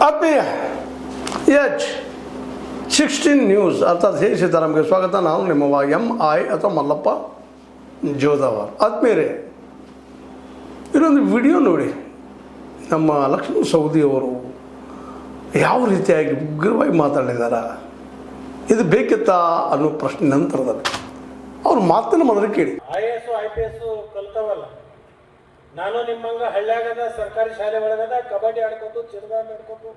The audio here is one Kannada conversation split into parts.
ಆತ್ಮೀಯ H16 ನ್ಯೂಸ್ ಅರ್ಥಾತ್ ಹೇ ಸೀತಾರಾಮ್ಗೆ ಸ್ವಾಗತ. ನಾನು ನಿಮ್ಮ MI ಅಥವಾ ಮಲ್ಲಪ್ಪ ಜೋದವಾರ್. ಆತ್ಮೀಯರೇ, ಇದೊಂದು ವಿಡಿಯೋ ನೋಡಿ. ನಮ್ಮ ಲಕ್ಷ್ಮಣ ಸವದಿಯವರು ಯಾವ ರೀತಿಯಾಗಿ ಉಗ್ರವಾಗಿ ಮಾತಾಡಿದಾರ, ಇದು ಬೇಕಿತ್ತಾ ಅನ್ನೋ ಪ್ರಶ್ನೆ ನಂತರದಲ್ಲಿ ಅವ್ರ ಮಾತನ್ನು ಮೊದಲು ಕೇಳಿ. IAS IPS ಕಲ್ತವಲ್ಲ, ನಾನು ನಿಮ್ಮಂಗ ಹಳ್ಳ್ಯಾಗದ ಸರ್ಕಾರಿ ಶಾಲೆ ಒಳಗದ ಕಬಡ್ಡಿ ಆಡ್ಕೊತು, ಚಿರದಾಟ ಆಡ್ಕೊತು,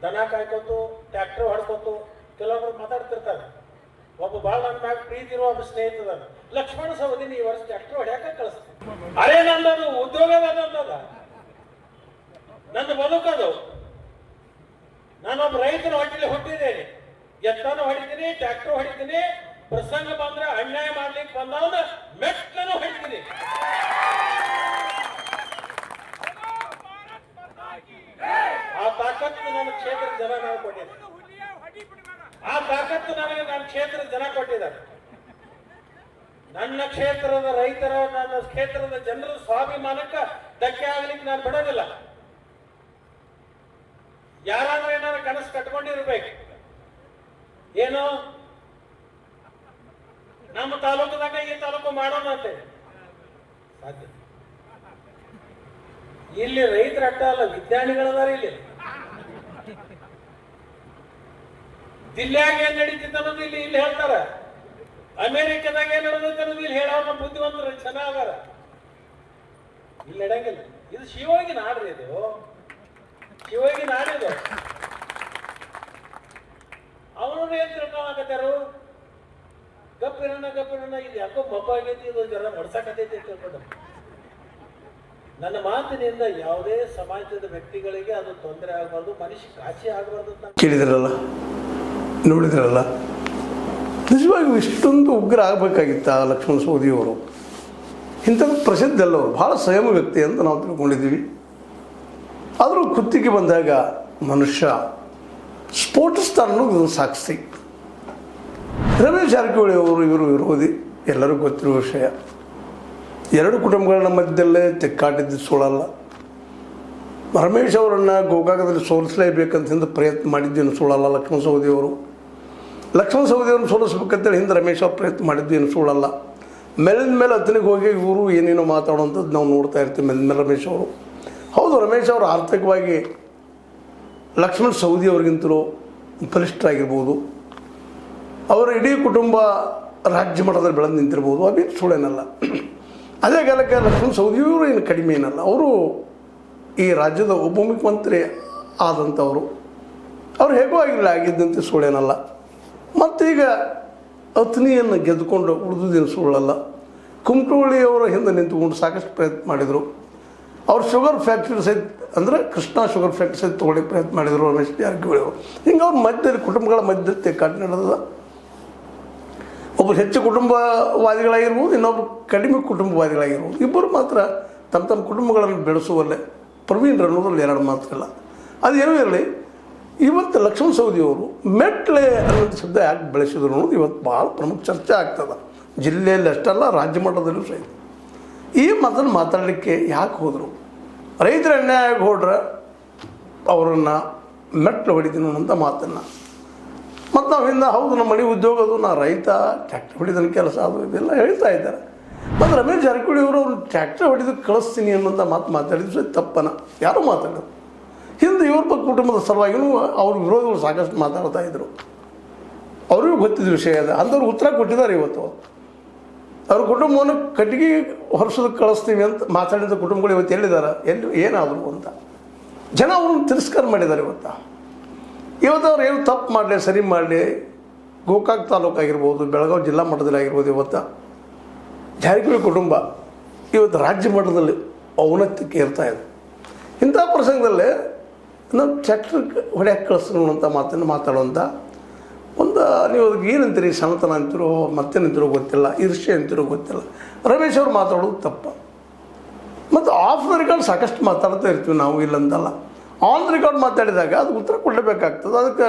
ದನ ಕಾಯ್ಕೊತು, ಟ್ರ್ಯಾಕ್ಟರ್ ಹೊಡ್ಕೊತು ಕೆಲವೊಬ್ರು ಮಾತಾಡ್ತಿರ್ತಾರೆ. ಒಬ್ಬ ಭಾಳ ನನ್ನ ಮ್ಯಾಗ ಪ್ರೀತಿ ಇರೋ ಒಬ್ಬ ಸ್ನೇಹಿತದ ಲಕ್ಷ್ಮಣ ಸವದಿ ಈ ವರ್ಷ ಟ್ರ್ಯಾಕ್ಟರ್ ಹೊಡ್ಯಾಕ ಕಳಿಸ್ತೀನಿ. ಅರೇ ನಂದದು ಉದ್ಯೋಗದ ನಂದದ, ನಂದು ಬದುಕದು. ನಾನೊಬ್ಬ ರೈತನ ಹೊಟ್ಟೆಲಿ ಹುಟ್ಟಿದ್ದೇನೆ, ಎತ್ತನ ಹೊಡಿತೀನಿ, ಟ್ರ್ಯಾಕ್ಟರ್ ಹೊಡಿತೀನಿ, ಪ್ರಸಂಗ ಬಂದ್ರೆ ಅನ್ಯಾಯ ಮಾಡ್ಲಿಕ್ಕೆ ಬಂದವನ ಮೆಟ್ಟನು ಹೊಡಿತೀನಿ. ಆ ತಾಕತ್ತು ನನ್ನ ಕ್ಷೇತ್ರದ ಜನ ನಾವು ಕೊಟ್ಟಿದ್ದಾರೆ. ಆ ತಾಕತ್ತು ನನಗೆ ನನ್ನ ಕ್ಷೇತ್ರದ ಜನ ಕೊಟ್ಟಿದ್ದಾರೆ. ನನ್ನ ಕ್ಷೇತ್ರದ ರೈತರ, ನನ್ನ ಕ್ಷೇತ್ರದ ಜನರ ಸ್ವಾಭಿಮಾನಕ್ಕೆ ಧಕ್ಕೆ ಆಗ್ಲಿಕ್ಕೆ ನಾನು ಬಿಡೋದಿಲ್ಲ. ಯಾರಾದ್ರೂ ಏನಾದ್ರು ಕನಸು ಕಟ್ಕೊಂಡಿರ್ಬೇಕು. ಏನು ನಮ್ಮ ತಾಲೂಕದಾಗ ಈ ತಾಲೂಕು ಮಾಡೋಣ ಅಂತ ಸಾಧ್ಯ. ಇಲ್ಲಿ ರೈತರ ಅಟ್ಟ ಅಲ್ಲ, ವಿಜ್ಞಾನಿಗಳದಾರ. ಇಲ್ಲಿ ದಿಲ್ಲಿಯಾಗ ಏನ್ ನಡೀತಿತ್ತು ಅನ್ನೋದು ಇಲ್ಲಿ ಇಲ್ಲಿ ಹೇಳ್ತಾರ. ಅಮೆರಿಕದಾಗ ಏನ್ ನಡೆದೈತೆ ಅನ್ನೋದು ಇಲ್ಲಿ ಹೇಳೋಣ ಬುದ್ಧಿವಂತರು ಜನ ಅದಾರ. ಇಲ್ಲಿ ನಡಂಗಿಲ್ಲ. ಇದು ಶಿವೋಗಿ ನಾಡ್ರಿ, ಇದು ಶಿವೋಗಿ ನಾಡಿದು. ಅವನು ಏನ್ ತಿಳ್ಕೊಳಕತ್ತಾರು, ಗಪ್ಪಿರಣ್ಣ ಇದು ಯಾಕೋ ಮಬ್ಬ ಆಗೈತಿ, ಇದು ಜನ ನಡ್ಸಕತೈತಿ ಅಂತ ತಿಳ್ಕೊಂಡ. ನನ್ನ ಮಾತಿನಿಂದ ಯಾವುದೇ ಸಮಾಜದ ವ್ಯಕ್ತಿಗಳಿಗೆ ಅದು ತೊಂದರೆ ಆಗಬಾರ್ದು, ಮನುಷ್ಯ ಕಾಶಿ ಆಗಬಾರ್ದು ಅಂತ ಕೇಳಿದ್ರಲ್ಲ, ನೋಡಿದ್ರಲ್ಲ. ನಿಜವಾಗಿ ಇಷ್ಟೊಂದು ಉಗ್ರ ಆಗಬೇಕಾಗಿತ್ತ ಲಕ್ಷ್ಮಣ ಸವದಿಯವರು? ಇಂಥದ್ದು ಪ್ರಸಿದ್ಧ ಅಲ್ಲವರು, ಭಾಳ ಸಂಯಮ ವ್ಯಕ್ತಿ ಅಂತ ನಾವು ತಿಳ್ಕೊಂಡಿದ್ದೀವಿ. ಆದರೂ ಕುತ್ತಿಗೆ ಬಂದಾಗ ಮನುಷ್ಯ ಸ್ಫೋಟಿಸ್ತಾರ ಅನ್ನೋದು ಸಾಕ್ಷಿ. ರಮೇಶ್ ಜಾರಕಿಹೊಳಿ ಅವರು ಇವರು ವಿರೋಧಿ, ಎಲ್ಲರಿಗೂ ಗೊತ್ತಿರುವ ವಿಷಯ. ಎರಡು ಕುಟುಂಬಗಳ ಮಧ್ಯದಲ್ಲೇ ತೆಕ್ಕಾಟಿದ್ದು ಸುಳ್ಳಲ್ಲ. ರಮೇಶ್ ಅವರನ್ನು ಗೋಕಾಕದಲ್ಲಿ ಸೋಲಿಸಲೇಬೇಕಂತ ಹಿಂದೆ ಪ್ರಯತ್ನ ಮಾಡಿದ್ದೇನು ಸುಳ್ಳಲ್ಲ ಲಕ್ಷ್ಮಣ ಸವದಿಯವರು. ಲಕ್ಷ್ಮಣ ಸವದಿಯವ್ರನ್ನ ಸೋಲಿಸ್ಬೇಕಂತೇಳಿ ಹಿಂದೆ ರಮೇಶ್ ಅವ್ರು ಪ್ರಯತ್ನ ಮಾಡಿದ್ದೇನು ಸುಳ್ಳಲ್ಲ. ಮೇಲಿನ ಮೇಲೆ ಹತ್ತನಿಗೆ ಹೋಗಿ ಇವರು ಏನೇನೋ ಮಾತಾಡುವಂಥದ್ದು ನಾವು ನೋಡ್ತಾ ಇರ್ತೀವಿ. ಮೇಲಿನ ಮೇಲೆ ರಮೇಶ್ ಅವರು, ಹೌದು, ರಮೇಶ್ ಅವರು ಆರ್ಥಿಕವಾಗಿ ಲಕ್ಷ್ಮಣ ಸವದಿಯವ್ರಿಗಿಂತಲೂ ಬಲಿಷ್ಠರಾಗಿರ್ಬೋದು. ಅವರ ಇಡೀ ಕುಟುಂಬ ರಾಜ್ಯ ಮಟ್ಟದಲ್ಲಿ ಬೆಳೆದು ನಿಂತಿರ್ಬೋದು, ಅದೇನು ಸುಳ್ಳೇನಲ್ಲ. ಅದೇ ಕಾಲಕ್ಕೆ ಲಕ್ಷ್ಮಣ ಸವದಿಯವರು ಏನು ಕಡಿಮೆ ಏನಲ್ಲ. ಅವರು ಈ ರಾಜ್ಯದ ಉಪಮುಖ್ಯಮಂತ್ರಿ ಆದಂಥವರು, ಅವ್ರು ಹೇಗೋ ಆಗಿದ್ದಂತೆ ಸುಳ್ಳೇನಲ್ಲ. ಮತ್ತೀಗ ಅತ್ನಿಯನ್ನು ಗೆದ್ದುಕೊಂಡು ಉಳಿದುದೇನು ಸುಳ್ಳಲ್ಲ. ಕುಮಟಳ್ಳಿಯವರ ಹಿಂದೆ ನಿಂತುಕೊಂಡು ಸಾಕಷ್ಟು ಪ್ರಯತ್ನ ಮಾಡಿದರು. ಅವ್ರು ಶುಗರ್ ಫ್ಯಾಕ್ಟ್ರಿ ಸಹಿತ, ಅಂದರೆ ಕೃಷ್ಣ ಶುಗರ್ ಫ್ಯಾಕ್ಟ್ರಿ ಸಹಿತ ತೊಗೊಳ್ಳೋಕ್ಕೆ ಪ್ರಯತ್ನ ಮಾಡಿದರು ರಮೇಶ್ ಜಾರಕಿಹೊಳಿ ಅವರು. ಹಿಂಗೆ ಅವ್ರ ಮಧ್ಯದಲ್ಲಿ ಕುಟುಂಬಗಳ ಮಧ್ಯೆ ಕಾಟು ನಡೆದ. ಒಬ್ಬರು ಹೆಚ್ಚು ಕುಟುಂಬವಾದಿಗಳಾಗಿರ್ಬೋದು, ಇನ್ನೊಬ್ಬರು ಕಡಿಮೆ ಕುಟುಂಬವಾದಿಗಳಾಗಿರ್ಬೋದು. ಇಬ್ಬರು ಮಾತ್ರ ತಮ್ಮ ತಮ್ಮ ಕುಟುಂಬಗಳನ್ನು ಬೆಳೆಸುವಲ್ಲೇ ಪ್ರವೀಣರು ಅನ್ನೋದ್ರಲ್ಲಿ ಎರಡು ಮಾತ್ರ ಇಲ್ಲ. ಅದೇನೂ ಇರಲಿ, ಇವತ್ತು ಲಕ್ಷ್ಮಣ ಸವದಿಯವರು ಮೆಟ್ಲೆ ಅನ್ನೋದು ಶಬ್ದ ಯಾಕೆ ಬೆಳೆಸಿದ್ರು ಅನ್ನೋದು ಇವತ್ತು ಭಾಳ ಪ್ರಮುಖ ಚರ್ಚೆ ಆಗ್ತದೆ. ಜಿಲ್ಲೆಯಲ್ಲಿ ಅಷ್ಟಲ್ಲ, ರಾಜ್ಯ ಮಟ್ಟದಲ್ಲೂ ಸಹಿತ. ಈ ಮಾತನ್ನು ಮಾತಾಡಲಿಕ್ಕೆ ಯಾಕೆ ಹೋದರು? ರೈತರ ಅನ್ಯಾಯ ಹೊಡ್ರೆ ಅವರನ್ನು ಮೆಟ್ಲು ಹೊಡಿತೀನಿ ಅನ್ನೋಂಥ ಮಾತನ್ನು. ಮತ್ತು ನಾವು ಹಿಂದೆ ಹೌದು, ನಮ್ಮ ಮನೆ ಉದ್ಯೋಗದು, ನಾ ರೈತ, ಟ್ರ್ಯಾಕ್ಟರ್ ಹೊಡಿದನ ಕೆಲಸ ಅದು ಇದೆಲ್ಲ ಹೇಳ್ತಾ ಇದ್ದಾರೆ. ಮತ್ತು ರಮೇಶ್ ಜಾರಕಿಹೊಳಿ ಅವರು ಟ್ರ್ಯಾಕ್ಟರ್ ಹೊಡಿದು ಕಳಿಸ್ತೀನಿ ಅನ್ನೋಂಥ ಮಾತಾಡಿದ್ರು ತಪ್ಪನ ಯಾರೂ ಮಾತಾಡೋದು. ಹಿಂದೆ ಇವ್ರ ಕುಟುಂಬದ ಸಲುವಾಗಿಯೂ ಅವ್ರ ವಿರೋಧಿಗಳು ಸಾಕಷ್ಟು ಮಾತಾಡ್ತಾ ಇದ್ರು. ಅವ್ರಿಗೂ ಗೊತ್ತಿದ್ದ ವಿಷಯ ಇದೆ. ಅಂಥವ್ರು ಉತ್ತರ ಕೊಟ್ಟಿದ್ದಾರೆ. ಇವತ್ತು ಅವ್ರ ಕುಟುಂಬವನ್ನು ಕಟ್ಟಿಗೆ ಹೊರಸೋದಕ್ಕೆ ಕಳಿಸ್ತೀವಿ ಅಂತ ಮಾತಾಡಿದ ಕುಟುಂಬಗಳು ಇವತ್ತು ಎಲ್ಲಿದ್ದಾರೆ, ಏನಾದರು ಅಂತ ಜನ ಅವ್ರನ್ನ ತಿರಸ್ಕಾರ ಮಾಡಿದ್ದಾರೆ. ಇವತ್ತು ಅವ್ರು ಏನು ತಪ್ಪು ಮಾಡಲಿ, ಸರಿ ಮಾಡಲಿ, ಗೋಕಾಕ್ ತಾಲೂಕು ಆಗಿರ್ಬೋದು, ಬೆಳಗಾವಿ ಜಿಲ್ಲಾ ಮಟ್ಟದಲ್ಲಿ ಆಗಿರ್ಬೋದು, ಇವತ್ತು ಜಾರಕಿಹೊಳಿ ಕುಟುಂಬ ಇವತ್ತು ರಾಜ್ಯ ಮಟ್ಟದಲ್ಲಿ ಔನ್ನತ್ಯಕ್ಕೆ ಇರ್ತಾ ಇದೆ. ಇಂಥ ಪ್ರಸಂಗದಲ್ಲೇ ನಾವು ಟ್ರ್ಯಾಕ್ಟರ್ ಹೊಡ್ಯಾಕೆ ಕಳಿಸ್ತೀವಿ ಅಂತ ಮಾತನ್ನು ಮಾತಾಡುವಂಥ ಒಂದು, ನೀವು ಅದಕ್ಕೆ ಏನಂತೀರಿ, ಸಣತನ ಅಂತಿರೋ ಮತ್ತೇನಂತಿರೋ ಗೊತ್ತಿಲ್ಲ, ಈರ್ಷ್ಯೆ ಅಂತಿರೋ ಗೊತ್ತಿಲ್ಲ. ರಮೇಶ್ ಅವ್ರು ಮಾತಾಡೋದು ತಪ್ಪು. ಮತ್ತು ಆಫ್ ದ ರೆಕಾರ್ಡ್ ಸಾಕಷ್ಟು ಮಾತಾಡ್ತಾ ಇರ್ತೀವಿ ನಾವು, ಇಲ್ಲಂತಲ್ಲ. ಆನ್ ದ ರೆಕಾರ್ಡ್ ಮಾತಾಡಿದಾಗ ಅದಕ್ಕೆ ಉತ್ತರ ಕೊಡಲೇಬೇಕಾಗ್ತದೆ. ಅದಕ್ಕೆ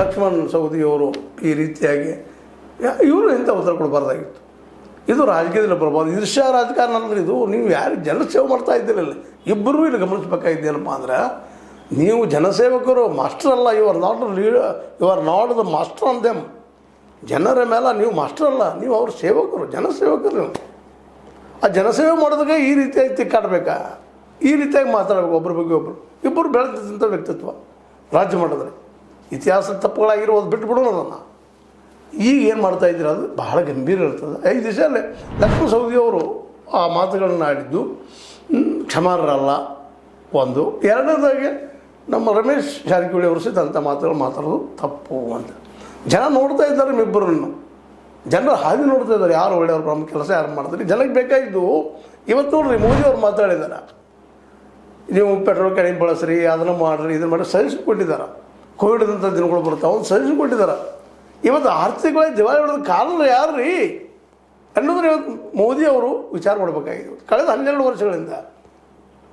ಲಕ್ಷ್ಮಣ ಸವದಿಯವರು ಈ ರೀತಿಯಾಗಿ ಇವರು ಇಂಥ ಉತ್ತರ ಕೊಡಬಾರ್ದಾಗಿತ್ತು. ಇದು ರಾಜಕೀಯದಲ್ಲಿ ಬರಬಾರ್ದು. ಈರ್ಷ್ಯಾ ರಾಜಕಾರಣ ಅಂದ್ರೆ ಇದು. ನೀವು ಯಾರು ಜನ ಸೇವೆ ಮಾಡ್ತಾ ಇದ್ದೀರಲ್ಲ, ಇಬ್ಬರೂ ಇಲ್ಲಿ ಗಮನಿಸ್ಬೇಕಾಗಿದ್ದೇನಪ್ಪ ಅಂದ್ರೆ, ನೀವು ಜನಸೇವಕರು, ಮಾಸ್ಟರ್ ಅಲ್ಲ. You are not leader, you are not the master on them. ಜನರ ಮೇಲೆ ನೀವು ಮಾಸ್ಟರ್ ಅಲ್ಲ, ನೀವು ಅವ್ರ ಸೇವಕರು, ಜನಸೇವಕರು ನೀವು. ಆ ಜನಸೇವೆ ಮಾಡಿದಾಗ ಈ ರೀತಿಯಾಗಿ ತಿಕ್ಕಾಡಬೇಕಾ, ಈ ರೀತಿಯಾಗಿ ಮಾತಾಡಬೇಕು ಒಬ್ಬರ ಬಗ್ಗೆ ಒಬ್ಬರು. ಇಬ್ಬರು ಬೆಳೆದಂಥ ವ್ಯಕ್ತಿತ್ವ ರಾಜ್ಯ ಮಟ್ಟದಲ್ಲಿ. ಇತಿಹಾಸ ತಪ್ಪುಗಳಾಗಿರೋದು ಬಿಟ್ಟುಬಿಡೋಣ ಅದನ್ನು. ಈಗ ಏನು ಮಾಡ್ತಾಯಿದ್ದೀರ ಅದು ಬಹಳ ಗಂಭೀರ ಇರ್ತದೆ. 5 ದಿವಸಲ್ಲೇ ಲಕ್ಷ್ಮಣ ಸವದಿಯವರು ಆ ಮಾತುಗಳನ್ನ ಆಡಿದ್ದು ಕ್ಷಮಾರ್ಹರಲ್ಲ ಒಂದು. ಎರಡನೇದಾಗಿ ನಮ್ಮ ರಮೇಶ್ ಜಾರಕಿಹೊಳಿ ಅವರು ಸಹಿತ ಅಂಥ ಮಾತುಗಳು ಮಾತಾಡೋದು ತಪ್ಪು ಅಂತ. ಜನ ನೋಡ್ತಾ ಇದ್ದಾರೆ ನಿಮ್ಮಿಬ್ಬರನ್ನು, ಜನರ ಹಾದಿ ನೋಡ್ತಾ ಇದ್ದಾರೆ, ಯಾರು ಒಳ್ಳೆಯವ್ರು ನಮ್ಮ ಕೆಲಸ ಯಾರು ಮಾಡ್ತಾರೆ. ಜನಕ್ಕೆ ಬೇಕಾಗಿದ್ದು ಇವತ್ತು ನೋಡ್ರಿ, ಮೋದಿಯವ್ರು ಮಾತಾಡಿದ್ದಾರೆ, ನೀವು ಪೆಟ್ರೋಲ್ ಕಡಿಮೆ ಬಳಸ್ರಿ, ಅದನ್ನು ಮಾಡಿರಿ, ಇದನ್ನು ಮಾಡಿ ಸಜೆಷನ್ ಕೊಟ್ಟಿದ್ದಾರೆ. ಕೋವಿಡ್ದಂಥ ದಿನಗಳು ಬರ್ತಾವೆ, ಒಂದು ಸಜೆಷನ್ ಕೊಟ್ಟಿದ್ದಾರೆ. ಇವತ್ತು ಆರ್ಥಿಕವಾಗಿ ದಿವಾಳಿ ಹೊಡೆದ ಕಾರಣ ಯಾರು ರೀ ಅನ್ನೋದ್ರೆ ಇವತ್ತು ಮೋದಿಯವರು ವಿಚಾರ ಮಾಡಬೇಕಾಗಿದೆ. ಕಳೆದ 12 ವರ್ಷಗಳಿಂದ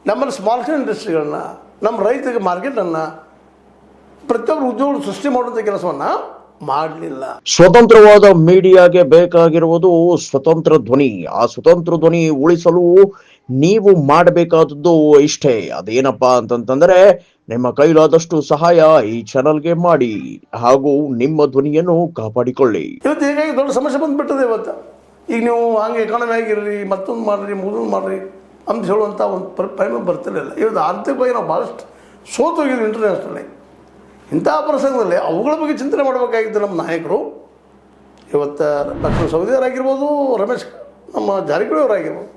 ನಮ್ಮಲ್ಲಿ ಸ್ಮಾಲ್ ಸ್ಕೇಲ್ ಇಂಡಸ್ಟ್ರಿಗಳನ್ನ, ನಮ್ಮ ರೈತರಿಗೆ ಮಾರ್ಕೆಟನ್ನು, ಪ್ರತಿಯೊಬ್ಬರು ಉದ್ಯೋಗ ಸೃಷ್ಟಿ ಮಾಡುವಂಥ ಕೆಲಸವನ್ನು ಮಾಡಲಿಲ್ಲ. ಸ್ವತಂತ್ರವಾದ ಮೀಡಿಯಾಗೆ ಬೇಕಾಗಿರುವುದು ಸ್ವತಂತ್ರ ಧ್ವನಿ. ಆ ಸ್ವತಂತ್ರ ಧ್ವನಿ ಉಳಿಸಲು ನೀವು ಮಾಡಬೇಕಾದದ್ದು ಇಷ್ಟೇ. ಅದೇನಪ್ಪಾ ಅಂತಂತಂದ್ರೆ, ನಿಮ್ಮ ಕೈಲಾದಷ್ಟು ಸಹಾಯ ಈ ಚಾನಲ್ಗೆ ಮಾಡಿ ಹಾಗೂ ನಿಮ್ಮ ಧ್ವನಿಯನ್ನು ಕಾಪಾಡಿಕೊಳ್ಳಿ. ಇವತ್ತು ಹೀಗಾಗಿ ದೊಡ್ಡ ಸಮಸ್ಯೆ ಬಂದುಬಿಟ್ಟದೆ. ಇವತ್ತು ಈಗ ನೀವು ಹಂಗೆ ಎಕಾನಮಿ ಆಗಿರ್ರಿ, ಮತ್ತೊಂದು ಮಾಡಿರಿ, ಮುಗಿದೊಂದು ಮಾಡಿರಿ ಅಂತ ಹೇಳುವಂಥ ಒಂದು ಪರಿಣಾಮ ಬರ್ತಿರಲಿಲ್ಲ. ಇವತ್ತು ಆರ್ಥಿಕವಾಗಿ ನಾವು ಭಾಳಷ್ಟು ಸೋತೋಗಿದ್ವಿ ಇಂಟರ್ನ್ಯಾಷನಲಿ. ಇಂಥ ಪ್ರಸಂಗದಲ್ಲಿ ಅವುಗಳ ಬಗ್ಗೆ ಚಿಂತನೆ ಮಾಡಬೇಕಾಗಿದ್ದು ನಮ್ಮ ನಾಯಕರು. ಇವತ್ತು ಲಕ್ಷ್ಮಣ ಸವದಿಯವರಾಗಿರ್ಬೋದು, ರಮೇಶ್ ನಮ್ಮ ಜಾರಕಿಹೊಳಿ ಅವರಾಗಿರ್ಬೋದು,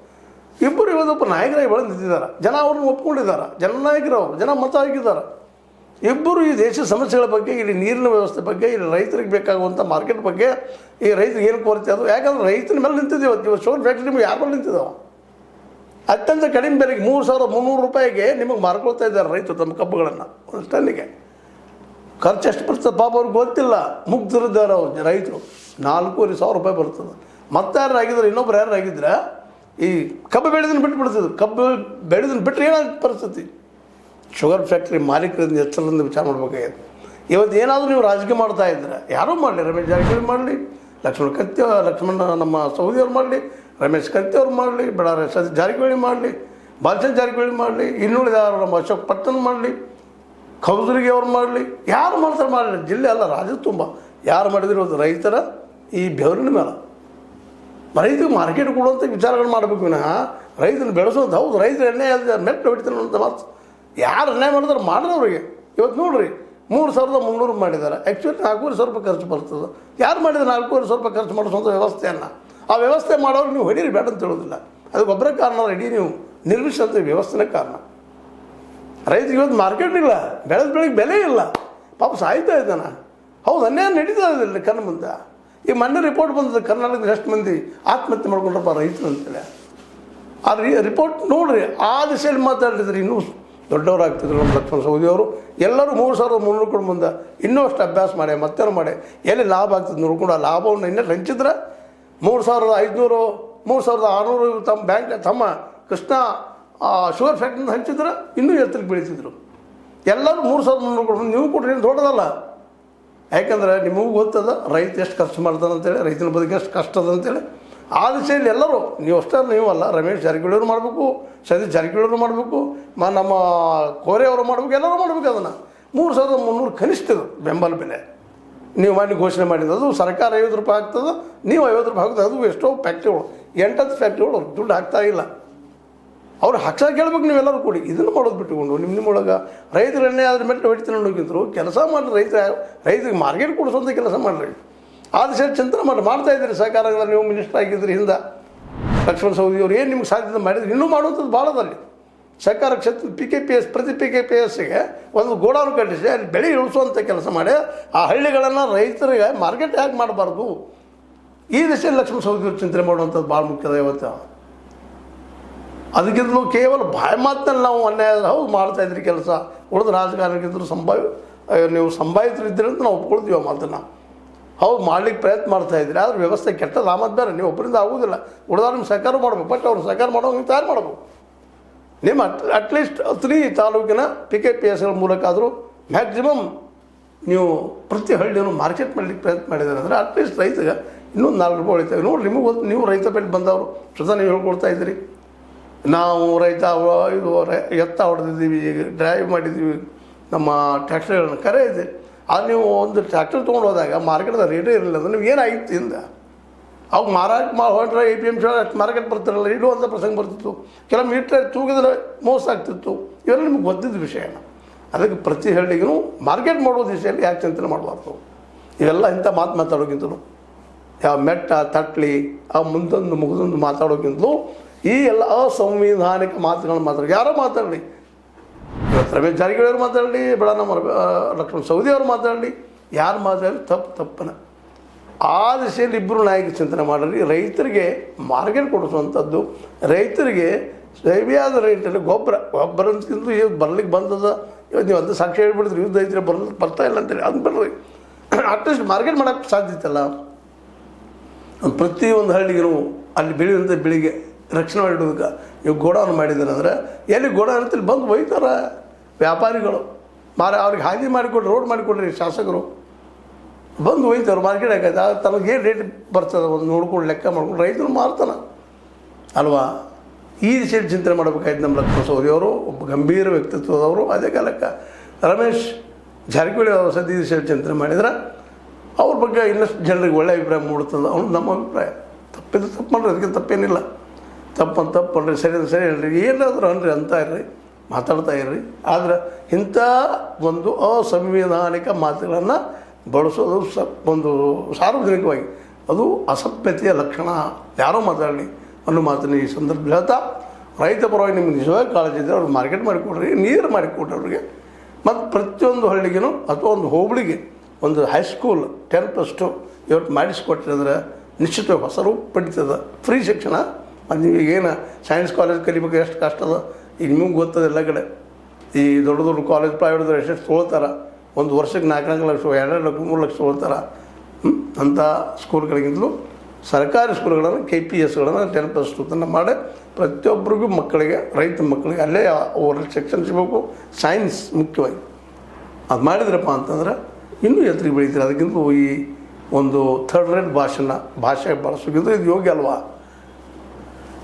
ಇಬ್ಬರು ಇವತ್ತೊಬ್ಬ ನಾಯಕರಾಗಿ ಬೆಳೆದು ನಿಂತಿದ್ದಾರೆ. ಜನ ಅವ್ರನ್ನ ಒಪ್ಕೊಂಡಿದ್ದಾರೆ, ಜನನಾಯಕರು ಅವರು, ಜನ ಮತ ಹಾಕಿದ್ದಾರೆ. ಇಬ್ಬರು ಈ ದೇಶದ ಸಮಸ್ಯೆಗಳ ಬಗ್ಗೆ, ಇಲ್ಲಿ ನೀರಿನ ವ್ಯವಸ್ಥೆ ಬಗ್ಗೆ, ಇಲ್ಲಿ ರೈತರಿಗೆ ಬೇಕಾಗುವಂಥ ಮಾರ್ಕೆಟ್ ಬಗ್ಗೆ, ಈ ರೈತರಿಗೆ ಏನು ಕೊರತೆ ಅದು. ಯಾಕಂದ್ರೆ ರೈತನ ಮೇಲೆ ನಿಂತಿದ್ದೇವೆ. ಇವತ್ತು ಶುಗರ್ ಫ್ಯಾಕ್ಟ್ರಿ ನಿಮಗೆ ಯಾರ ಮೇಲೆ ನಿಂತಿದ್ದಾವೆ? ಅತ್ಯಂತ ಕಡಿಮೆ ಬೆಲೆಗೆ 3,300 ರೂಪಾಯಿಗೆ ನಿಮಗೆ ಮಾರ್ಕೊಳ್ತಾ ಇದ್ದಾರೆ ರೈತರು ತಮ್ಮ ಕಬ್ಬುಗಳನ್ನು ಒಂದು ಟನ್ನಿಗೆ. ಖರ್ಚು ಎಷ್ಟು ಬರ್ತದೆ ಪಾಪ ಅವ್ರಿಗೆ ಗೊತ್ತಿಲ್ಲ. ಮುಗ್ಧರಿದ್ದಾರೆ ಅವ್ರು ರೈತರು. 4,500 ರೂಪಾಯಿ ಬರ್ತದೆ. ಮತ್ತೆ ಯಾರು ಆಗಿದ್ರೆ, ಇನ್ನೊಬ್ರು ಯಾರು ಆಗಿದ್ರೆ ಈ ಕಬ್ಬು ಬೆಳೆದನ್ನು ಬಿಟ್ಟು ಬಿಡ್ತಿದ್ರು. ಕಬ್ಬು ಬೆಳೆದನ್ನು ಬಿಟ್ಟರೆ ಏನಾಗ ಪರಿಸ್ಥಿತಿ? ಶುಗರ್ ಫ್ಯಾಕ್ಟ್ರಿ ಮಾಲೀಕರಿಂದ ಎಚ್ಚರದಿಂದ ವಿಚಾರ ಮಾಡಬೇಕಾಗಿದೆ. ಇವತ್ತು ಏನಾದರೂ ನೀವು ರಾಜಕೀಯ ಮಾಡ್ತಾ ಇದ್ರೆ, ಯಾರೂ ಮಾಡಲಿ, ರಮೇಶ್ ಜಾರಕಿಹೊಳಿ ಮಾಡಲಿ, ಲಕ್ಷ್ಮಣ ನಮ್ಮ ಸವದಿಯವ್ರು ಮಾಡಲಿ, ರಮೇಶ್ ಕತ್ತಿ ಮಾಡಲಿ, ಬಳ್ಳಾರಿ ಜಾರಕಿಹೊಳಿ ಮಾಡಲಿ, ಬಾಲಚಂದ್ರ ಜಾರಕಿಹೊಳಿ ಮಾಡಲಿ, ಇನ್ನುಳಿದ ನಮ್ಮ ಅಶೋಕ್ ಪಟ್ಟಣ್ ಮಾಡಲಿ, ಕೌಜುರಿಗೆ ಅವ್ರು ಮಾಡಲಿ, ಯಾರು ಮಾಡ್ತಾರೆ ಮಾಡಲಿ, ಜಿಲ್ಲೆ ಅಲ್ಲ ರಾಜ್ಯದ ತುಂಬ ಯಾರು ಮಾಡಿದಿರೋದು ರೈತರ ಈ ಬೆವರಿನ ಮೇಲೆ. ರೈತರಿಗೆ ಮಾರ್ಕೆಟ್ ಕೊಡುವಂಥ ವಿಚಾರಗಳು ಮಾಡಬೇಕು ವಿನಃ ರೈತನ ಬೆಳೆಸೋದು. ಹೌದು, ರೈತರು ಎಣ್ಣೆ ಮೆಟ್ಟು ಹೊಡಿತಾನೆ ಅಂತ ಮಾತು ಯಾರು ಅನ್ಯಾಯ ಮಾಡಿದ್ರೆ ಮಾಡಿದ್ರೆ ಅವರಿಗೆ. ಇವತ್ತು ನೋಡಿರಿ, 3,300 ಮಾಡಿದ್ದಾರೆ. ಆ್ಯಕ್ಚುಲಿ 4,500 ರೂಪಾಯಿ ಖರ್ಚು ಬರ್ತದೆ. ಯಾರು ಮಾಡಿದ್ರೆ 4,500 ರೂಪಾಯಿ ಖರ್ಚು ಮಾಡಿಸುವಂಥ ವ್ಯವಸ್ಥೆಯನ್ನು, ಆ ವ್ಯವಸ್ಥೆ ಮಾಡೋರು ನೀವು ಹೊಡೀರಿ ಬೇಡ ಅಂತ ಹೇಳೋದಿಲ್ಲ. ಅದು ಒಬ್ಬರೇ ಕಾರಣ, ಇಡೀ ನೀವು ನಿರ್ಮಿಸಿದಂಥ ವ್ಯವಸ್ಥೆನೇ ಕಾರಣ. ರೈತರಿಗೆ ಇವತ್ತು ಮಾರ್ಕೆಟ್ ಇಲ್ಲ, ಬೆಳೆದ ಬೆಳೆಗೆ ಬೆಲೆ ಇಲ್ಲ, ಪಾಪ ಸಾಯ್ತಾ ಇದ್ದಾನೆ. ಹೌದು, ಅನ್ಯಾಯ ನಡೀತಾ ಇದ್ದಿಲ್ಲ ಕಣ್ಣು ಮುಂದೆ. ಈ ಮೊನ್ನೆ ರಿಪೋರ್ಟ್ ಬಂದದ್ದು, ಕರ್ನಾಟಕದ ಎಷ್ಟು ಮಂದಿ ಆತ್ಮಹತ್ಯೆ ಮಾಡ್ಕೊಂಡ್ರಪ್ಪ ರೈತರು ಅಂತೇಳಿ. ಆ ರಿಪೋರ್ಟ್ ನೋಡ್ರಿ, ಆ ದಿಶೆಯಲ್ಲಿ ಮಾತಾಡಿದ್ರೆ ಇನ್ನೂ ದೊಡ್ಡವರಾಗ್ತಿದ್ರು ನಮ್ಮ ಲಕ್ಷ್ಮಣ ಸವದಿಯವರು. ಎಲ್ಲರೂ 3,300 ಕೊಡು ಮುಂದೆ ಇನ್ನೂ ಅಷ್ಟು ಅಭ್ಯಾಸ ಮಾಡಿ ಮತ್ತೇನು ಮಾಡಿ ಎಲ್ಲಿ ಲಾಭ ಆಗ್ತದೆ ನೋಡ್ಕೊಂಡು ಆ ಲಾಭವನ್ನು ಇನ್ನೂ ಹಂಚಿದ್ರೆ 3,500 3,600 ತಮ್ಮ ಬ್ಯಾಂಕ್ ತಮ್ಮ ಕೃಷ್ಣ ಶುಗರ್ ಫ್ಯಾಕ್ಟ್ರಿಯಿಂದ ಹಂಚಿದ್ರೆ ಇನ್ನೂ ಎತ್ತರಕ್ಕೆ ಬೆಳೀತಿದ್ರು. ಎಲ್ಲರೂ 3,300 ಕೊಡು, ನೀವು ಕೊಡ್ರಿ, ಏನು ದೊಡ್ಡದಲ್ಲ. ಯಾಕಂದರೆ ನಿಮಗೂ ಗೊತ್ತದ ರೈತ ಎಷ್ಟು ಖರ್ಚು ಮಾಡ್ತಾನೆ ಅಂತೇಳಿ, ರೈತನ ಬದುಕು ಎಷ್ಟು ಕಷ್ಟ ಅದ ಅಂತೇಳಿ. ಆ ದಿಶೆಯಲ್ಲಿ ಎಲ್ಲರೂ, ನೀವು ಅಷ್ಟೇ ನೀವಲ್ಲ, ರಮೇಶ್ ಜಾರಕಿಹೊಳಿಯವರು ಮಾಡಬೇಕು, ಸತೀಶ್ ಜಾರಕಿಹೊಳಿಯವರು ಮಾಡಬೇಕು, ನಮ್ಮ ಕೋರೆ ಅವರು ಮಾಡಬೇಕು, ಎಲ್ಲರೂ ಮಾಡಬೇಕು. ಅದನ್ನು 3,300 ಕನಿಷ್ಠ ಬೆಂಬಲ ಬೆಲೆ ನೀವು ಮಾಡಿ ಘೋಷಣೆ ಮಾಡಿದ್ದು. ಅದು ಸರ್ಕಾರ 50 ರೂಪಾಯಿ ಆಗ್ತದೆ, ನೀವು 50 ರೂಪಾಯಿ ಹಾಕ್ತದೆ. ಅದು ಎಷ್ಟೋ ಫ್ಯಾಕ್ಟ್ರಿಗಳು, 8 ಫ್ಯಾಕ್ಟ್ರಿಗಳು ದುಡ್ಡು ಹಾಕ್ತಾ ಇಲ್ಲ. ಅವ್ರು ಹಾಕ್ಸೋಕೆ ಕೇಳ್ಬೇಕು ನೀವೆಲ್ಲರೂ ಕೂಡಿ. ಇದನ್ನು ಮಾಡೋದು ಬಿಟ್ಟುಕೊಂಡು ನಿಮ್ಮೊಳಗೆ ರೈತರ ಎಣ್ಣೆ ಆದ್ರೆ ಮೆಟ್ಟು ಹೊಡಿತೀನಿ ಅನ್ನೋಕ್ಕಿಂತರೂ ಕೆಲಸ ಮಾಡಿರಿ, ರೈತರಿಗೆ ಮಾರ್ಕೆಟ್ ಕೊಡಿಸೋಂಥ ಕೆಲಸ ಮಾಡಿರಿ. ಆ ದಿಶೆಯಲ್ಲಿ ಚಿಂತನೆ ಮಾಡ್ತಾಯಿದ್ದೀರಿ. ಸರ್ಕಾರದಲ್ಲಿ ನೀವು ಮಿನಿಸ್ಟರ್ ಆಗಿದ್ರಿ ಹಿಂದೆ, ಲಕ್ಷ್ಮಣ ಸವದಿಯವರು ಏನು ನಿಮ್ಗೆ ಸಾಧ್ಯತೆ ಮಾಡಿದ್ರು, ಇನ್ನೂ ಮಾಡುವಂಥದ್ದು ಭಾಳದಲ್ಲಿ. ಸರ್ಕಾರ ಕ್ಷೇತ್ರ PKPS ಪ್ರತಿ PKPSಗೆ ಒಂದು ಗೋಡೌನ್ ಕಟ್ಟಿಸಿ ಅಲ್ಲಿ ಬೆಳೆ ಇಳಿಸುವಂಥ ಕೆಲಸ ಮಾಡಿ ಆ ಹಳ್ಳಿಗಳನ್ನು ರೈತರಿಗೆ ಮಾರ್ಕೆಟ್ ಯಾಕೆ ಮಾಡಬಾರ್ದು, ಈ ದಿಶೆಯಲ್ಲಿ ಲಕ್ಷ್ಮಣ ಸವದಿಯವರು ಚಿಂತನೆ ಮಾಡುವಂಥದ್ದು ಭಾಳ ಮುಖ್ಯದ ಇವತ್ತು. ಅದಕ್ಕಿಂತಲೂ ಕೇವಲ ಬಾಯಿ ಮಾತಿನಲ್ಲಿ ನಾವು ಅನ್ಯಾಯ ಹೌದು ಮಾಡ್ತಾಯಿದ್ರಿ ಕೆಲಸ, ಉಳಿದ ರಾಜಕಾರಣಕ್ಕಿಂತಲೂ ನೀವು ಸಂಭಾವಿತರಿದ್ದೀರಿ ಅಂತ ನಾವು ಒಪ್ಕೊಳ್ತೀವಿ ಆ ಮಾತನ್ನು. ಹೌದು, ಮಾಡ್ಲಿಕ್ಕೆ ಪ್ರಯತ್ನ ಮಾಡ್ತಾಯಿದ್ರಿ, ಆದರೆ ವ್ಯವಸ್ಥೆ ಕೆಟ್ಟದ್ದು. ಆ ಮಾತು ಬೇರೆ, ನೀವು ಒಬ್ಬರಿಂದ ಆಗೋದಿಲ್ಲ. ಉಳಿದವ್ರು ನಿಮ್ಮ ಸಹಕಾರ ಮಾಡಬೇಕು, ಬಟ್ ಅವ್ರು ಸಹಕಾರ ಮಾಡೋ ನೀವು ತಯಾರು ಮಾಡಬೇಕು. ನಿಮ್ಮ ಅಟ್ಲೀಸ್ಟ್ 3 ತಾಲೂಕಿನ PKPSಗಳ ಮೂಲಕ ಆದರೂ ಮ್ಯಾಕ್ಸಿಮಮ್ ನೀವು ಪ್ರತಿ ಹಳ್ಳಿಯನ್ನು ಮಾರ್ಕೆಟ್ ಮಾಡಲಿಕ್ಕೆ ಪ್ರಯತ್ನ ಮಾಡಿದ್ದಾರೆ ಅಂದರೆ ಅಟ್ಲೀಸ್ಟ್ ರೈತಗೆ ಇನ್ನೊಂದು 4 ರೂಪಾಯಿ ಉಳಿತಾವೆ. ನೋಡಿ, ನಿಮಗೆ ನೀವು ರೈತ ಪೇಟೆ ಬಂದವರು ಸ್ವತಃ ನೀವು ಹೇಳ್ಕೊಳ್ತಾ ಇದ್ದೀರಿ, ನಾವು ರೈತ ಇದು ಎತ್ತ ಹೊಡೆದಿದ್ದೀವಿ, ಡ್ರೈವ್ ಮಾಡಿದ್ದೀವಿ, ನಮ್ಮ ಟ್ಯಾಕ್ಟರ್ಗಳನ್ನ ಕರೆ ಇದೆ. ಅದು ನೀವು ಒಂದು ಟ್ಯಾಕ್ಟರ್ ತೊಗೊಂಡು ಹೋದಾಗ ಮಾರ್ಕೆಟ್ದ ರೇಟೇ ಇರಲಿಲ್ಲ ಅಂದ್ರೆ ನೀವು ಏನಾಗಿತ್ತು ಇಂದ ಅವಾಗ ಮಾರಾಟ ಹೊರಟ್ರೆ APMC ಮಾರ್ಕೆಟ್ ಬರ್ತಿರಲ್ಲ, ಇಡುವಂಥ ಪ್ರಸಂಗ ಬರ್ತಿತ್ತು. ಕೆಲವು ಮೀಟ್ರ್ ತೂಗಿದ್ರೆ ಮೋಸ ಆಗ್ತಿತ್ತು. ಇವೆಲ್ಲ ನಿಮ್ಗೆ ಗೊತ್ತಿದ್ದ ವಿಷಯನ. ಅದಕ್ಕೆ ಪ್ರತಿ ಹಳ್ಳಿಗೂ ಮಾರ್ಕೆಟ್ ಮಾಡೋ ದಿಶೆಯಲ್ಲಿ ಯಾಕೆ ಚಿಂತನೆ ಮಾಡಬಾರ್ದು. ಇವೆಲ್ಲ ಇಂಥ ಮಾತಾಡೋಕ್ಕಿಂತಲೂ ಯಾವ ಮೆಟ್ಟ ತಟ್ಲಿ ಆ ಮುಂದೊಂದು ಮುಗಿದೊಂದು ಮಾತಾಡೋಕ್ಕಿಂತಲೂ ಈ ಎಲ್ಲ ಅಸಂವಿಧಾನಿಕ ಮಾತುಗಳನ್ನ ಮಾತಾಡಿ ಯಾರೋ ಮಾತಾಡಲಿ, ಇವತ್ತು ರಮೇಶ್ ಜಾರಕಿಹೊಳಿ ಅವರು ಮಾತಾಡಲಿ, ಬೇಡ ನಮ್ಮ ಲಕ್ಷ್ಮಣ ಸವದಿ ಅವರು ಮಾತಾಡಲಿ, ಯಾರು ಮಾತಾಡಲಿ ತಪ್ಪನ ಆ ದಿಶೆಯಲ್ಲಿ ಇಬ್ಬರು ನಾಯಕ ಚಿಂತನೆ ಮಾಡಲಿ. ರೈತರಿಗೆ ಮಾರ್ಕೆಟ್ ಕೊಡಿಸುವಂಥದ್ದು, ರೈತರಿಗೆ ಸರಿಯಾದ ರೇಟಲ್ಲಿ ಗೊಬ್ಬರ ಅಂತಿಂದು ಬರ್ಲಿಕ್ಕೆ ಬಂದದ. ಇವತ್ತು ನೀವು ಅದು ಸಾಕ್ಷಿ ಹೇಳ್ಬಿಡಿದ್ರಿ ಯುದ್ಧ ಐತ್ರಿ ಬರ್ತಾ ಇಲ್ಲ ಅಂತೇಳಿ ಅದು ಬರ್ರಿ ಅಟ್ಲೀಸ್ಟ್ ಮಾರ್ಕೆಟ್ ಮಾಡೋಕ್ಕೆ ಸಾಧ್ಯತೆಲ್ಲ. ಪ್ರತಿಯೊಂದು ಹಳ್ಳಿಗೂ ಅಲ್ಲಿ ಬೆಳೆಯುವಂಥ ಬೆಳೆಗೆ ರಕ್ಷಣೆ ಮಾಡಿಡೋದಕ್ಕೆ ನೀವು ಗೋಡೌನ್ ಮಾಡಿದ್ದಾರೆ ಅಂದರೆ ಎಲ್ಲಿ ಗೋಡೌನ್ ಅಂತೇಳಿ ಬಂದು ಒಯ್ತಾರೆ ವ್ಯಾಪಾರಿಗಳು. ಅವ್ರಿಗೆ ಹಾದಿ ಮಾಡಿಕೊಡ್ರಿ, ರೋಡ್ ಮಾಡಿಕೊಡ್ರಿ, ಶಾಸಕರು ಬಂದು ಒಯ್ತಾರೆ. ಮಾರ್ಕೆಟ್ ಹಾಕೈತೆ ತನಗೆ ಏನು ರೇಟ್ ಬರ್ತದೆ ಒಂದು ನೋಡ್ಕೊಂಡು ಲೆಕ್ಕ ಮಾಡ್ಕೊಂಡು ರೈತರು ಮಾರ್ತಾನೆ ಅಲ್ವಾ. ಈ ದಿಶೆಯಲ್ಲಿ ಚಿಂತನೆ ಮಾಡಬೇಕಾಯ್ತು ನಮ್ಮ ಲಕ್ಷ್ಮಣ ಸವದಿ ಅವರು, ಒಬ್ಬ ಗಂಭೀರ ವ್ಯಕ್ತಿತ್ವದವರು. ಅದೇ ಕಾಲಕ್ಕೆ ರಮೇಶ್ ಜಾರಕಿಹೊಳಿ ಅವರು ಸದ್ಯ ಈ ದಿಶೆಯಲ್ಲಿ ಚಿಂತನೆ ಮಾಡಿದ್ರೆ ಅವ್ರ ಬಗ್ಗೆ ಇನ್ನಷ್ಟು ಜನರಿಗೆ ಒಳ್ಳೆಯ ಅಭಿಪ್ರಾಯ ಮೂಡುತ್ತದೆ ಅವ್ನು ನಮ್ಮ ಅಭಿಪ್ರಾಯ. ತಪ್ಪಿದ್ರೆ ತಪ್ಪು ಮಾಡ್ರಿ, ಅದಕ್ಕೆ ತಪ್ಪೇನಿಲ್ಲ. ತಪ್ಪು ಮಾಡ್ರಿ, ಸರಿ ಹೇಳ್ರಿ, ಏನಾದರೂ ಅನ್ರಿ ಅಂತ ಇರ್ರಿ, ಮಾತಾಡ್ತಾ ಇರ್ರಿ. ಆದರೆ ಇಂಥ ಒಂದು ಅಸಂವಿಧಾನಿಕ ಮಾತುಗಳನ್ನು ಬಳಸೋದು ಒಂದು ಸಾರ್ವಜನಿಕವಾಗಿ ಅದು ಅಸಭ್ಯತೆಯ ಲಕ್ಷಣ. ಯಾರೋ ಮಾತಾಡಲಿ ಅನ್ನೋ ಮಾತನ್ನು ಈ ಸಂದರ್ಭದಲ್ಲಿ ಹೇಳ್ತಾ, ರೈತ ಪರವಾಗಿ ನಿಮ್ಗೆ ನಿಜವಾಗಿ ಕಾಳಜಿ ಇದ್ದರೆ ಅವ್ರಿಗೆ ಮಾರ್ಕೆಟ್ ಮಾಡಿಕೊಡ್ರಿ, ನೀರು ಮಾಡಿಕೊಡ್ರಿ ಅವ್ರಿಗೆ. ಮತ್ತು ಪ್ರತಿಯೊಂದು ಹಳ್ಳಿಗೂ ಅಥವಾ ಒಂದು ಹೋಬಳಿಗೆ ಒಂದು ಹೈಸ್ಕೂಲ್ 10+2 ಇವತ್ತು ಮಾಡಿಸ್ಕೊಟ್ರಿ ಅಂದರೆ ನಿಶ್ಚಿತವಾಗಿ ಹೊಸ ರೂಪ ಪಡಿತದ. ಫ್ರೀ ಶಿಕ್ಷಣ. ಅದು ನೀವು ಏನು ಸೈನ್ಸ್ ಕಾಲೇಜ್ ಕಲಿಬೇಕು ಎಷ್ಟು ಕಷ್ಟ ಅದ ಈಗ ನಿಮಗೆ ಗೊತ್ತದ. ಎಲ್ಲ ಕಡೆ ಈ ದೊಡ್ಡ ದೊಡ್ಡ ಕಾಲೇಜ್ ಪ್ರೈವೇಟ್ದವ್ರು ಎಷ್ಟು ತೊಗೊಳ್ತಾರೆ, ಒಂದು ವರ್ಷಕ್ಕೆ 4 ಲಕ್ಷ 2 ಲಕ್ಷ 3 ಲಕ್ಷ ತೊಗೊಳ್ತಾರೆ. ಅಂಥ ಸ್ಕೂಲ್ಗಳಿಗಿಂತಲೂ ಸರ್ಕಾರಿ ಸ್ಕೂಲ್ಗಳನ್ನು KPSಗಳನ್ನು 10+2 ಮಾಡಿ ಪ್ರತಿಯೊಬ್ಬರಿಗೂ ಮಕ್ಕಳಿಗೆ, ರೈತ ಮಕ್ಕಳಿಗೆ ಅಲ್ಲೇ ಅವ್ರ ಶಿಕ್ಷಣ ಸಿಗಬೇಕು. ಸೈನ್ಸ್ ಮುಖ್ಯವಾಗಿ ಅದು ಮಾಡಿದ್ರಪ್ಪ ಅಂತಂದ್ರೆ ಇನ್ನೂ ಎತ್ತರಿಗೆ ಬೆಳೀತಾರೆ. ಅದಕ್ಕಿಂತ ಈ ಒಂದು ಥರ್ಡ್ ರೇಟ್ ಭಾಷೆ ಬಳಸೋಕ್ಕಿಂತ ಇದು ಯೋಗ್ಯ ಅಲ್ವಾ.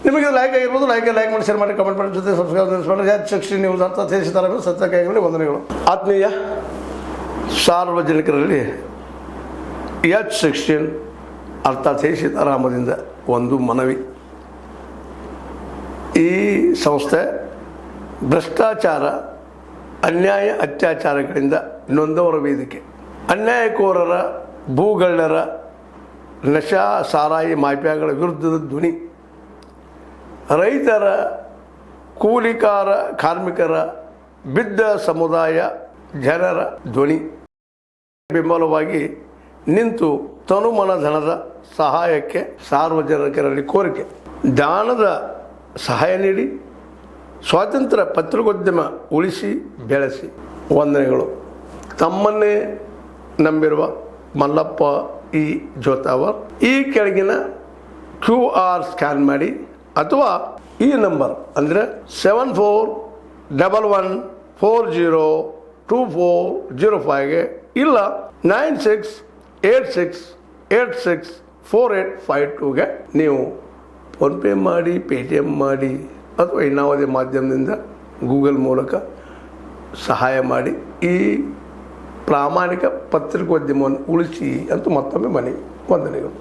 ನಿಮಗೆ ಲೈಕ್ ಆಗಿರ್ಬೋದು, ಲೈಕ್ ಮಾಡಿ, ಶೇರ್ ಮಾಡಿ, ಕಮೆಂಟ್ ಮಾಡಿ, ಜೊತೆ ಸಬ್ಸ್ಕ್ರೈಬ್ ಮಾಡಿ. H16 ನ್ಯೂಸ್ ಅರ್ಥ ತಿಳಿಸಿದ್ದಾರೆ ಸತ್ಯಕ್ಕಾಗಿ ವಂದನೆಗಳು. ಆತ್ಮೀಯ ಸಾರ್ವಜನಿಕರಲ್ಲಿ H16 ಅರ್ಥಾತ್ ಸೀತಾರಾಮದಿಂದ ಒಂದು ಮನವಿ. ಈ ಸಂಸ್ಥೆ ಭ್ರಷ್ಟಾಚಾರ, ಅನ್ಯಾಯ, ಅತ್ಯಾಚಾರಗಳಿಂದ ನೊಂದವರ ವೇದಿಕೆ. ಅನ್ಯಾಯಕೋರರ, ಭೂಗಳ್ಳರ, ನಶಾ ಸಾರಾಯಿ ಮಾಫಿಯಾಗಳ ವಿರುದ್ಧದ ಧ್ವನಿ. ರೈತರ, ಕೂಲಿಕಾರ, ಕಾರ್ಮಿಕರ, ಬಿದ್ದ ಸಮುದಾಯ ಜನರ ಧ್ವನಿ. ಬೆಂಬಲವಾಗಿ ನಿಂತು ತನುಮನ ಧನದ ಸಹಾಯಕ್ಕೆ ಸಾರ್ವಜನಿಕರಲ್ಲಿ ಕೋರಿಕೆ. ದಾನದ ಸಹಾಯ ನೀಡಿ ಸ್ವಾತಂತ್ರ್ಯ ಪತ್ರಿಕೋದ್ಯಮ ಉಳಿಸಿ ಬೆಳೆಸಿ. ವಂದನೆಗಳು. ತಮ್ಮನ್ನೇ ನಂಬಿರುವ ಮಲ್ಲಪ್ಪ ಇ ಜೋತಾವರ್. ಈ ಕೆಳಗಿನ QR ಸ್ಕ್ಯಾನ್ ಮಾಡಿ ಅಥವಾ ಈ ನಂಬರ್ ಅಂದರೆ 7411402405ಗೆ ಇಲ್ಲ 9686864852ಗೆ ನೀವು ಫೋನ್ಪೇ ಮಾಡಿ, Paytm ಮಾಡಿ ಅಥವಾ ಇನ್ನಾವುದೇ ಮಾಧ್ಯಮದಿಂದ ಗೂಗಲ್ ಮೂಲಕ ಸಹಾಯ ಮಾಡಿ ಈ ಪ್ರಾಮಾಣಿಕ ಪತ್ರಿಕೋದ್ಯಮವನ್ನು ಉಳಿಸಿ ಅಂತ ಮತ್ತೊಮ್ಮೆ ಮನವಿ. ವಂದನೆಗಳು.